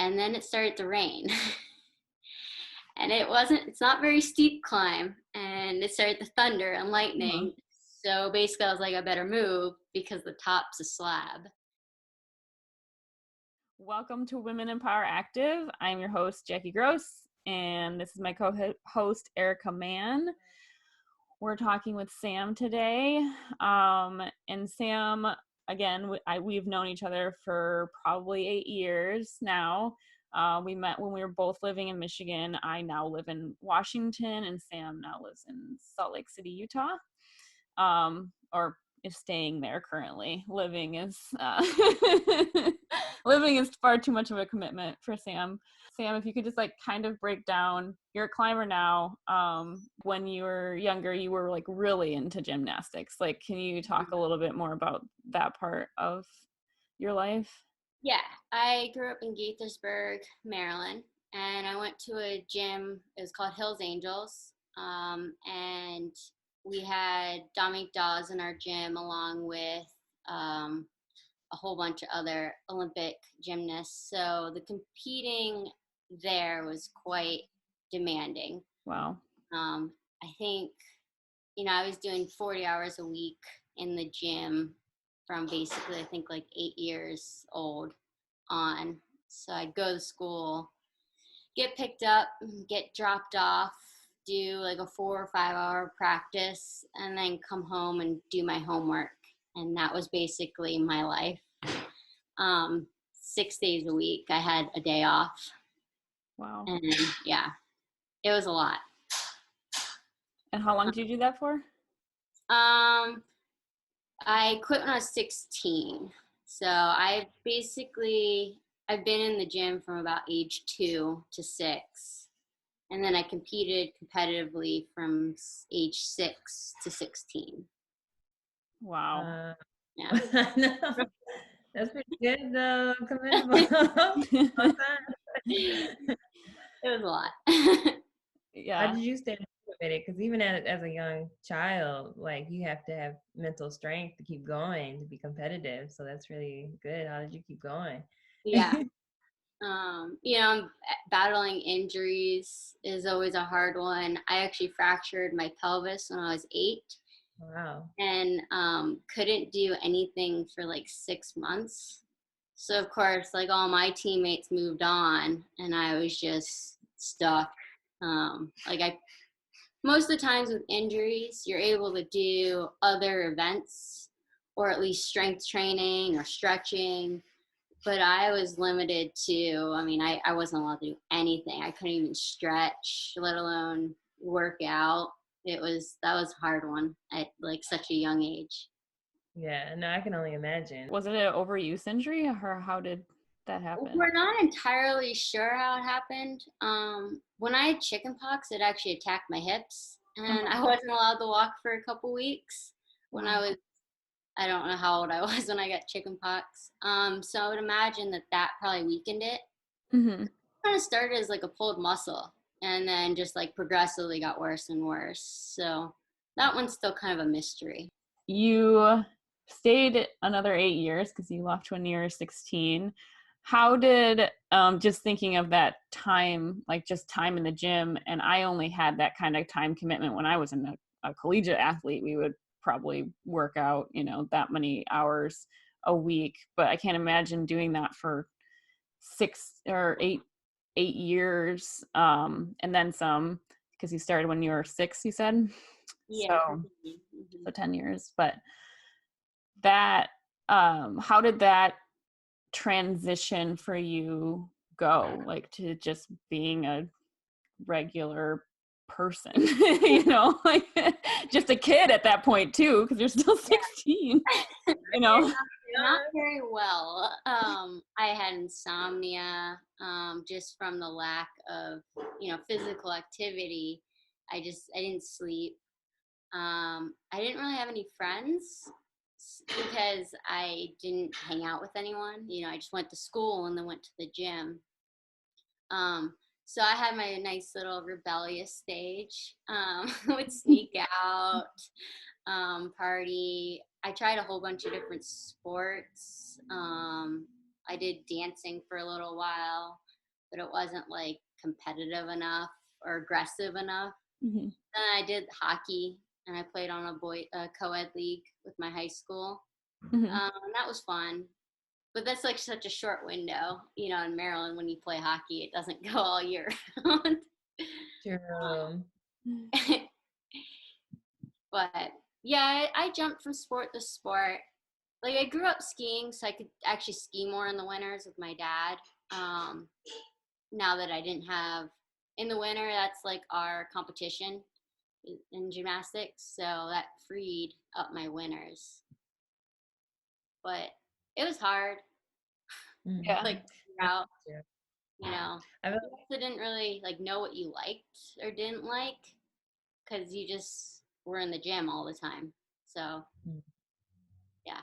and then it started to rain. And it's not very steep climb, and it started to thunder and lightning. So basically I was like, I better move because the top's a slab. Welcome to Women in Power Active. I'm your host, Jackie Gross, and this is my co-host, Erica Mann. We're talking with Sam today. And Sam, again, we've known each other for probably 8 years now. We met when we were both living in Michigan. I now live in Washington, and Sam now lives in Salt Lake City, Utah. Or is staying there currently. Living is far too much of a commitment for Sam. Sam, if you could just kind of break down, you're a climber now. When you were younger, you were really into gymnastics. Can you talk a little bit more about that part of your life? Yeah, I grew up in Gaithersburg, Maryland, and I went to a gym. It was called Hills Angels, and we had Dominic Dawes in our gym along with a whole bunch of other Olympic gymnasts. So the competing there was quite demanding. Wow. I think, I was doing 40 hours a week in the gym from basically, I think 8 years old on. So I'd go to school, get picked up, get dropped off, do a 4 or 5 hour practice, and then come home and do my homework. And that was basically my life. 6 days a week, I had a day off. Wow. And yeah, it was a lot. And how long did you do that for? I quit when I was 16. So I've been in the gym from about age 2 to 6. And then I competed competitively from age 6 to 16. Wow. Yeah. That's pretty good, though. Commendable. It was a lot. Yeah. How did you stay motivated? Because even as a young child, you have to have mental strength to keep going, to be competitive. So that's really good. How did you keep going? Yeah. Battling injuries is always a hard one. I actually fractured my pelvis when I was 8. Wow. And couldn't do anything for 6 months. So of course, all my teammates moved on, and I was just stuck. Most of the times with injuries, you're able to do other events, or at least strength training or stretching. But I was limited to, I wasn't allowed to do anything. I couldn't even stretch, let alone work out. That was a hard one at such a young age. Yeah, no, I can only imagine. Was it an overuse injury, or how did that happen? We're not entirely sure how it happened. When I had chickenpox, it actually attacked my hips, and I wasn't allowed to walk for a couple weeks when I don't know how old I was when I got chickenpox. So I would imagine that probably weakened it. Mm-hmm. It kind of started as a pulled muscle, and then just progressively got worse and worse. So that one's still kind of a mystery. You stayed another 8 years because you left when you were 16. How did, just thinking of that time, just time in the gym, and I only had that kind of time commitment when I was a collegiate athlete. We would probably work out, that many hours a week, but I can't imagine doing that for 6 or 8 years, and then some, because you started when you were 6, you said? Yeah. So 10 years. But that, how did that transition for you go, to just being a regular person, just a kid at that point too, because you're still 16. Not very well. I had insomnia, just from the lack of physical activity. I didn't sleep. I didn't really have any friends because I didn't hang out with anyone. I just went to school and then went to the gym. So I had my nice little rebellious stage. Would sneak out, party. I tried a whole bunch of different sports. I did dancing for a little while, but it wasn't like competitive enough or aggressive enough. Mm-hmm. Then I did hockey, and I played on a co-ed league with my high school. Mm-hmm. And that was fun. But that's like such a short window, in Maryland when you play hockey, it doesn't go all year round. True. But yeah, I jumped from sport to sport. Like I grew up skiing, so I could actually ski more in the winters with my dad. Now that I didn't have in the winter, that's like our competition in gymnastics, so that freed up my winters. But it was hard, Yeah. like That's out, true. you know. I You also didn't really like know what you liked or didn't like because you just were in the gym all the time. So feel yeah.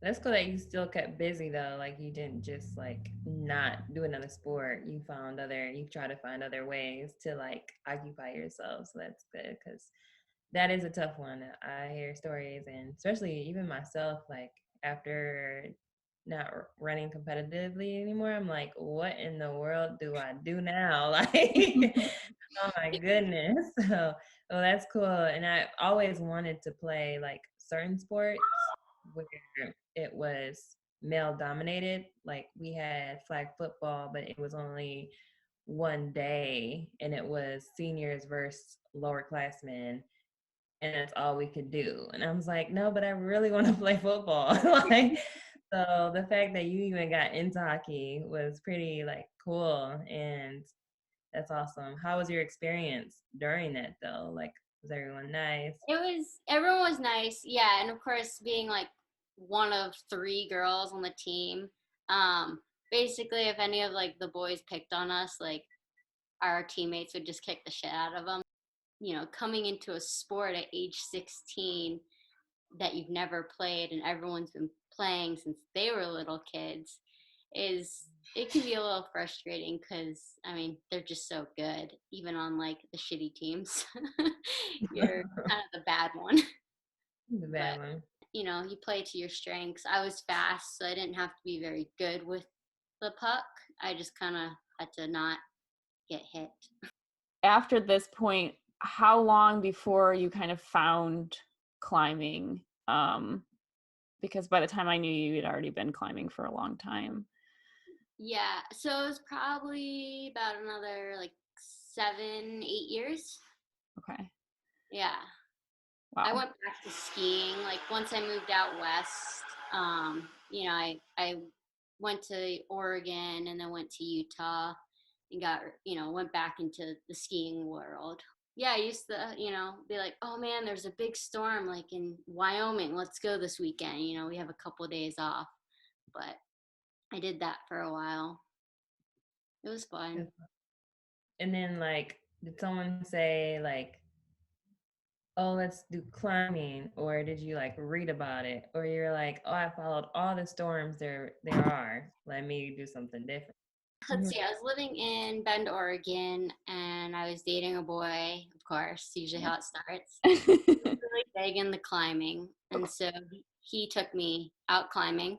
that's cool that you still kept busy though. Like you didn't just like not do another sport. You try to find other ways to like occupy yourself. So that's good because that is a tough one. I hear stories, and especially even myself, like after not running competitively anymore, I'm like, what in the world do I do now? Like, oh my goodness. So, well, that's cool. And I always wanted to play like certain sports where it was male dominated. Like we had flag football, but it was only one day and it was seniors versus lower classmen, and that's all we could do. And I was like, no, but I really want to play football. Like, so the fact that you even got into hockey was pretty like cool, and that's awesome. How was your experience during that though? Like, was everyone nice? Everyone was nice, yeah, and of course being like one of three girls on the team, um, basically if any of like the boys picked on us, like our teammates would just kick the shit out of them. Coming into a sport at age 16 that you've never played and everyone's been playing since they were little kids is it can be a little frustrating because I mean they're just so good even on like the shitty teams. You're kind of the bad one. The But bad one. you play to your strengths. I was fast, so I didn't have to be very good with the puck. I just kind of had to not get hit. After this point, how long before you kind of found climbing? Because by the time I knew you, you'd already been climbing for a long time. Yeah, so it was probably about another like 7, 8 years. Okay. Yeah. I Wow. went back to skiing. Like once I moved out west, I went to Oregon and then went to Utah and went back into the skiing world. Yeah, I used to, be like, oh man, there's a big storm like in Wyoming. Let's go this weekend. We have a couple of days off. But I did that for a while. It was fun. And then like, did someone say like, oh, let's do climbing, or did you like read about it, or you're like, oh, I followed all the storms there are. Let me do something different. Let's see, I was living in Bend, Oregon, and I was dating a boy, of course, usually how it starts. Really big in the climbing. And so he took me out climbing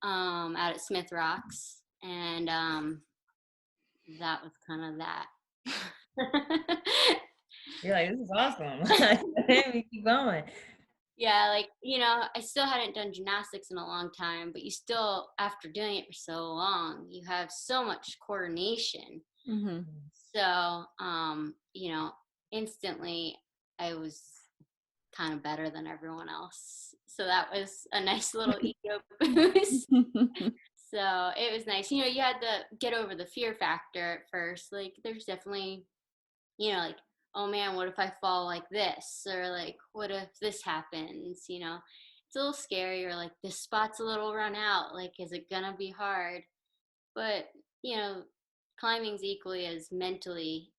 out at Smith Rocks. And that was kind of that. You're like, this is awesome. Let me keep going. Yeah, like, I still hadn't done gymnastics in a long time, but you still, after doing it for so long, you have so much coordination. Mm-hmm. So, instantly I was kind of better than everyone else. So that was a nice little ego boost. So it was nice. You had to get over the fear factor at first. Like, there's definitely, like, oh man, what if I fall like this? Or like, what if this happens? It's a little scary, or like, this spot's a little run out. Like, is it gonna be hard? But, climbing's equally as mentally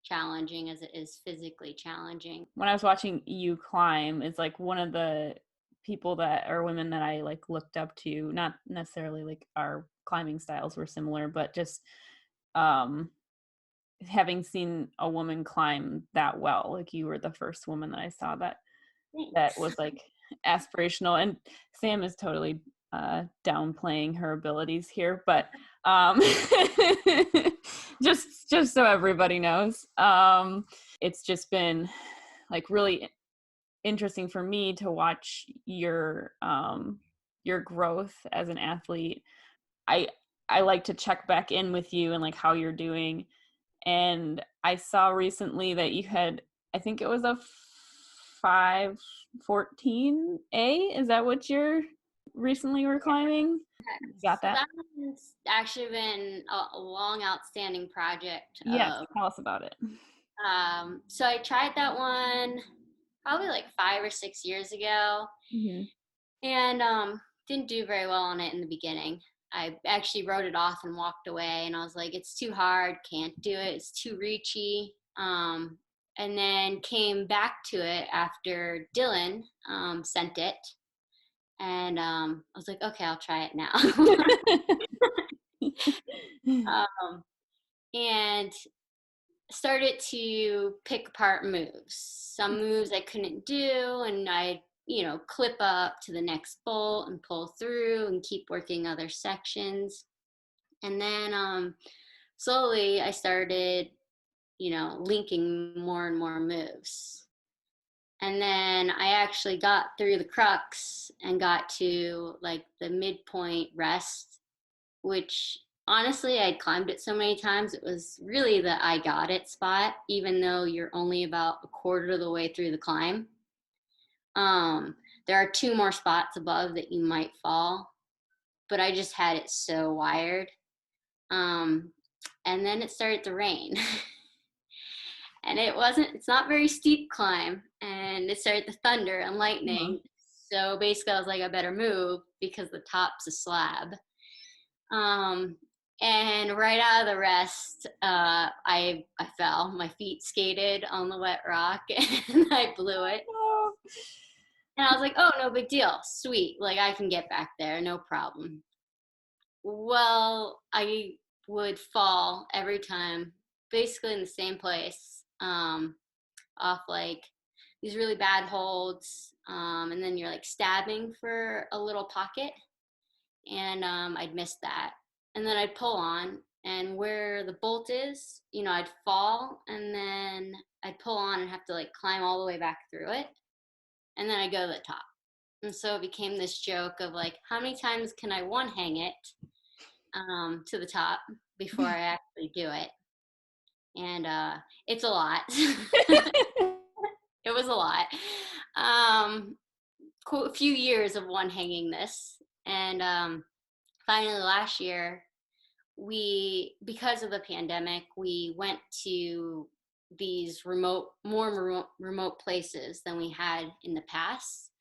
challenging as it is physically challenging. When I was watching you climb, it's like one of the people that are women that I like looked up to, not necessarily like our climbing styles were similar, but just um having seen a woman climb that well, like you were the first woman that I saw that Thanks. was like aspirational. And Sam is totally downplaying her abilities here, but just so everybody knows, it's just been like really interesting for me to watch your growth as an athlete. I like to check back in with you and like how you're doing. And I saw recently that you had, I think it was a 514A. Is that what you're recently were climbing? You got So that? that's actually been a long outstanding project Yes, of tell us about it. so I tried that one probably like 5 or 6 years ago, Mm-hmm. and didn't do very well on it in the beginning. I actually wrote it off and walked away, and I was like, it's too hard, can't do it, it's too reachy. And then came back to it after Dylan sent it, and I was like, okay, I'll try it now. um, and started to pick apart moves. Some moves I couldn't do, and I, clip up to the next bolt and pull through and keep working other sections. And then slowly I started, linking more and more moves. And then I actually got through the crux and got to like the midpoint rest, which honestly I'd climbed it so many times it was really the I got it spot, even though you're only about a quarter of the way through the climb. There are two more spots above that you might fall, but I just had it so wired. um, and then it started to rain. And it's not very steep climb, and it started to thunder and Uh-huh. lightning. So basically I was like, I better move because the top's a slab. Um, and right out of the rest, I fell. My feet skated on the wet rock, and I blew it. Oh, And I was like, oh, no big deal. Sweet. Like, I can get back there, no problem. Well, I would fall every time, basically in the same place, off like these really bad holds. And then you're like stabbing for a little pocket, and I'd miss that. And then I'd pull on, and where the bolt is, I'd fall, and then I'd pull on and have to like climb all the way back through it, and then I'd go to the top. And so it became this joke of like, how many times can I one hang it to the top before I actually do it? And it's a lot. It was a lot. Um, a few years of one hanging this, and finally last year because of the pandemic, we went to these more remote places than we had in the past.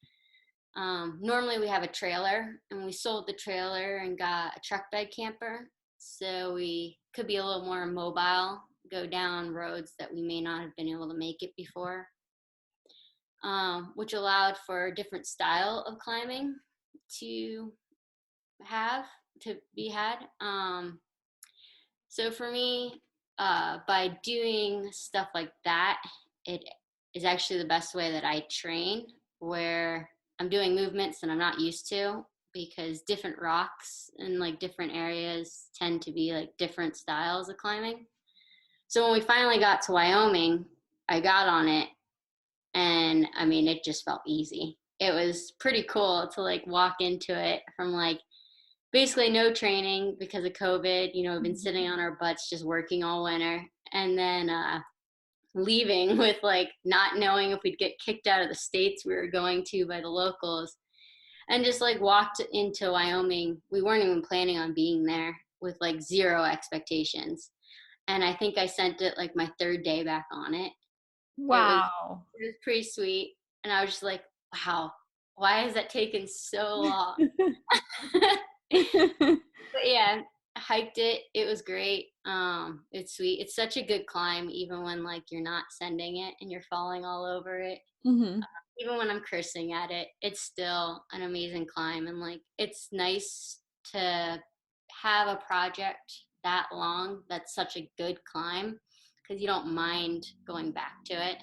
Normally we have a trailer, and we sold the trailer and got a truck bed camper, so we could be a little more mobile, go down roads that we may not have been able to make it before, which allowed for a different style of climbing to have to be had. So for me, by doing stuff like that, it is actually the best way that I train, where I'm doing movements that I'm not used to, because different rocks and like different areas tend to be like different styles of climbing. So when we finally got to Wyoming, I got on it, and I mean, it just felt easy. It was pretty cool to like walk into it from like basically no training because of COVID. We've been sitting on our butts just working all winter, and then leaving with like not knowing if we'd get kicked out of the states we were going to by the locals, and just like walked into Wyoming. We weren't even planning on being there, with like zero expectations. And I think I sent it like my third day back on it. It was wow. it was pretty sweet, and I was just like, wow, why has that taken so long? But yeah, I hiked it. It was great. It's sweet. It's such a good climb, even when like you're not sending it and you're falling all over it. Mm-hmm. Even when I'm cursing at it, it's still an amazing climb. And like, it's nice to have a project that long that's such a good climb, because you don't mind going back to it.